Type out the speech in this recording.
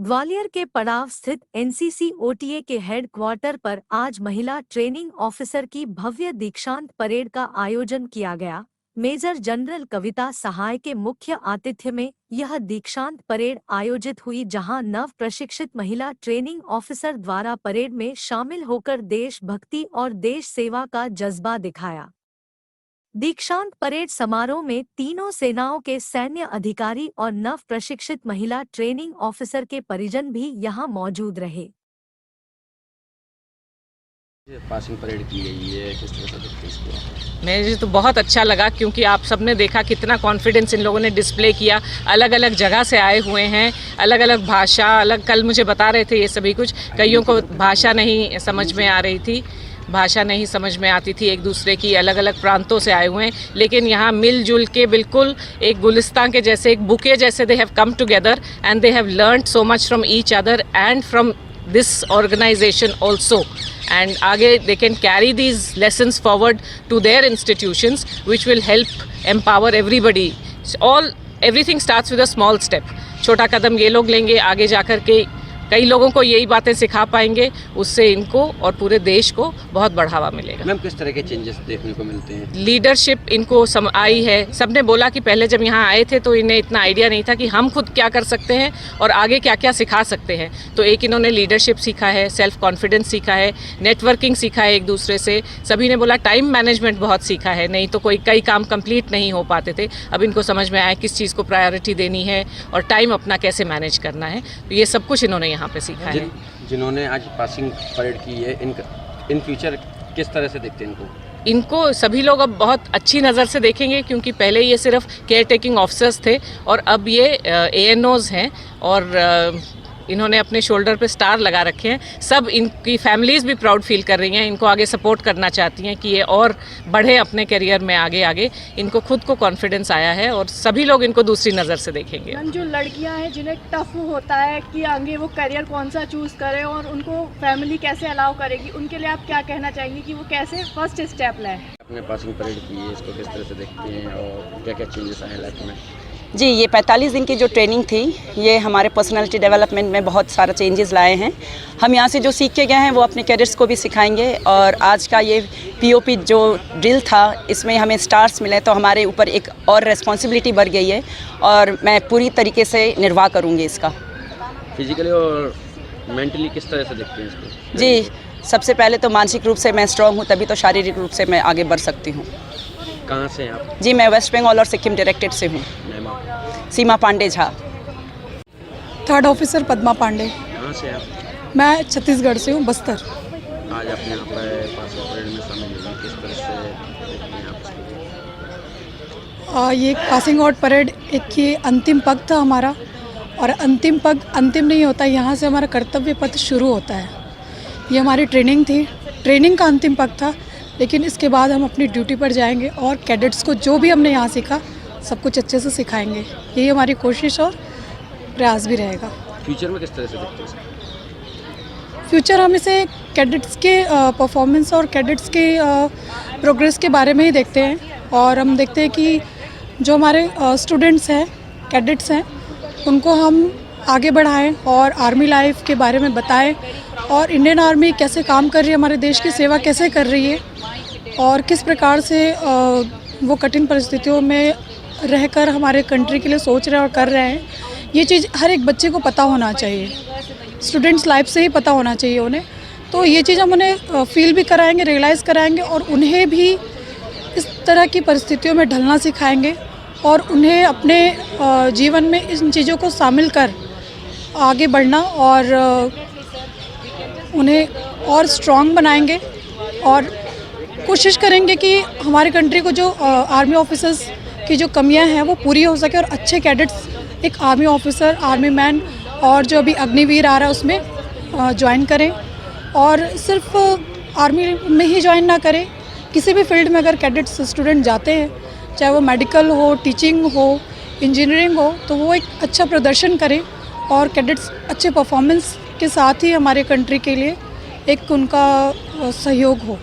ग्वालियर के पड़ाव स्थित एनसीसी ओटीए के हेड क्वार्टर पर आज महिला ट्रेनिंग ऑफिसर की भव्य दीक्षांत परेड का आयोजन किया गया। मेजर जनरल कविता सहाय के मुख्य आतिथ्य में यह दीक्षांत परेड आयोजित हुई, जहां नव प्रशिक्षित महिला ट्रेनिंग ऑफिसर द्वारा परेड में शामिल होकर देशभक्ति और देश सेवा का जज्बा दिखाया। दीक्षांत परेड समारोह में तीनों सेनाओं के सैन्य अधिकारी और नव प्रशिक्षित महिला ट्रेनिंग ऑफिसर के परिजन भी यहां मौजूद रहे। पासिंग परेड की गई है, किस तरह से देखते हैं इसको? मुझे तो बहुत अच्छा लगा, क्योंकि आप सबने देखा कितना कॉन्फिडेंस इन लोगों ने डिस्प्ले किया। अलग अलग जगह से आए हुए हैं, अलग अलग भाषा, अलग कल मुझे बता रहे थे ये सभी कुछ। कईयों को भाषा नहीं समझ में आ रही थी, भाषा नहीं समझ में आती थी, एक दूसरे की अलग अलग प्रांतों से आए हुए हैं, लेकिन यहाँ मिलजुल के बिल्कुल एक गुलिस्तान के जैसे, एक बुके जैसे they have come together and they have learned so much from each other and from this organization also, and आगे they can carry these lessons forward to their institutions, which will help empower everybody. Everything starts with a small step. छोटा कदम ये लोग लेंगे, आगे जाकर के कई लोगों को यही बातें सिखा पाएंगे, उससे इनको और पूरे देश को बहुत बढ़ावा मिलेगा। मैम, किस तरह के चेंजेस देखने को मिलते हैं? लीडरशिप इनको आई है। सबने बोला कि पहले जब यहाँ आए थे तो इन्हें इतना आइडिया नहीं था कि हम खुद क्या कर सकते हैं और आगे क्या क्या सिखा सकते हैं। तो एक इन्होंने लीडरशिप सीखा है, सेल्फ कॉन्फिडेंस सीखा है, नेटवर्किंग सीखा है एक दूसरे से। सभी ने बोला टाइम मैनेजमेंट बहुत सीखा है, नहीं तो कई काम कंप्लीट नहीं हो पाते थे। अब इनको समझ में आया किस चीज़ को प्रायोरिटी देनी है और टाइम अपना कैसे मैनेज करना है। तो ये सब कुछ इन्होंने यहाँ पे सीखा है। जिन्होंने आज पासिंग परेड की है, इन फ्यूचर किस तरह से देखते हैं इनको सभी लोग अब बहुत अच्छी नज़र से देखेंगे, क्योंकि पहले ये सिर्फ केयर टेकिंग ऑफिसर्स थे और अब ये ANOs हैं और इन्होंने अपने शोल्डर पे स्टार लगा रखे हैं। सब इनकी फैमिलीज़ भी प्राउड फील कर रही हैं, इनको आगे सपोर्ट करना चाहती हैं कि ये और बढ़े अपने करियर में आगे। इनको खुद को कॉन्फिडेंस आया है और सभी लोग इनको दूसरी नज़र से देखेंगे। जो लड़कियां हैं जिन्हें टफ होता है कि आगे वो करियर कौन सा चूज़ करें और उनको फैमिली कैसे अलाउ करेगी, उनके लिए आप क्या कहना चाहेंगे कि वो कैसे फर्स्ट स्टेप लें? अपने पासिंग परेड की है, इसको किस तरह से देखते हैं और क्या क्या चेंजेस आए लाइफ में? जी, ये 45 दिन की जो ट्रेनिंग थी, ये हमारे पर्सनालिटी डेवलपमेंट में बहुत सारा चेंजेस लाए हैं। हम यहाँ से जो सीख के गए हैं वो अपने कैडेट्स को भी सिखाएंगे। और आज का ये POP जो ड्रिल था, इसमें हमें स्टार्स मिले, तो हमारे ऊपर एक और रेस्पॉन्सिबिलिटी बढ़ गई है और मैं पूरी तरीके से निर्वाह करूँगी इसका। फिजिकली और मेंटली किस तरह से देखते हैं इसको? जी, सबसे पहले तो मानसिक रूप से मैं स्ट्रॉन्ग हूँ, तभी तो शारीरिक रूप से मैं आगे बढ़ सकती हूँ। कहाँ से हैं आप? जी, मैं वेस्ट बंगाल और सिक्किम डायरेक्टेड से हूँ। सीमा पांडे झा। Third officer Padma Pande. कहाँ से आप? मैं छत्तीसगढ़ से हूँ, बस्तर। आज अपने यहाँ पर पासिंग परेड में शामिल हुए, किस तरह से देखते हैं आप? ये पासिंग आउट परेड एक ये अंतिम पग था हमारा, और अंतिम पग अंतिम नहीं होता, यहाँ से हमारा कर्तव्य पथ शुरू होता है। ये हमारी ट्रेनिंग थी, ट्रेनिंग का अंतिम पग था, लेकिन इसके बाद हम अपनी ड्यूटी पर जाएंगे और कैडेट्स को जो भी हमने यहाँ सीखा सब कुछ अच्छे से सिखाएंगे। यही हमारी कोशिश और प्रयास भी रहेगा। फ्यूचर में किस तरह से देखते हैं? फ्यूचर हम इसे कैडेट्स के परफॉर्मेंस और कैडेट्स के प्रोग्रेस के बारे में ही देखते हैं, और हम देखते हैं कि जो हमारे स्टूडेंट्स हैं, कैडेट्स हैं, उनको हम आगे बढ़ाएं और आर्मी लाइफ के बारे में बताएं और इंडियन आर्मी कैसे काम कर रही है, हमारे देश की सेवा कैसे कर रही है और किस प्रकार से वो कठिन परिस्थितियों में रहकर हमारे कंट्री के लिए सोच रहे हैं और कर रहे हैं। ये चीज़ हर एक बच्चे को पता होना चाहिए, स्टूडेंट्स लाइफ से ही पता होना चाहिए उन्हें। तो ये चीज़ हम उन्हें फील भी कराएंगे, रियलाइज़ कराएंगे और उन्हें भी इस तरह की परिस्थितियों में ढलना सिखाएंगे और उन्हें अपने जीवन में इन चीज़ों को शामिल कर आगे बढ़ना और उन्हें और स्ट्रॉन्ग बनाएंगे और कोशिश करेंगे कि हमारे कंट्री को जो आर्मी ऑफिसर्स की जो कमियां हैं वो पूरी हो सके और अच्छे कैडेट्स एक आर्मी ऑफिसर, आर्मी मैन और जो अभी अग्निवीर आ रहा है उसमें ज्वाइन करें। और सिर्फ आर्मी में ही ज्वाइन ना करें, किसी भी फील्ड में अगर कैडेट्स स्टूडेंट जाते हैं, चाहे वो मेडिकल हो, टीचिंग हो, इंजीनियरिंग हो, तो वो एक अच्छा प्रदर्शन करें और कैडेट्स अच्छे परफॉर्मेंस के साथ ही हमारे कंट्री के लिए एक उनका सहयोग हो।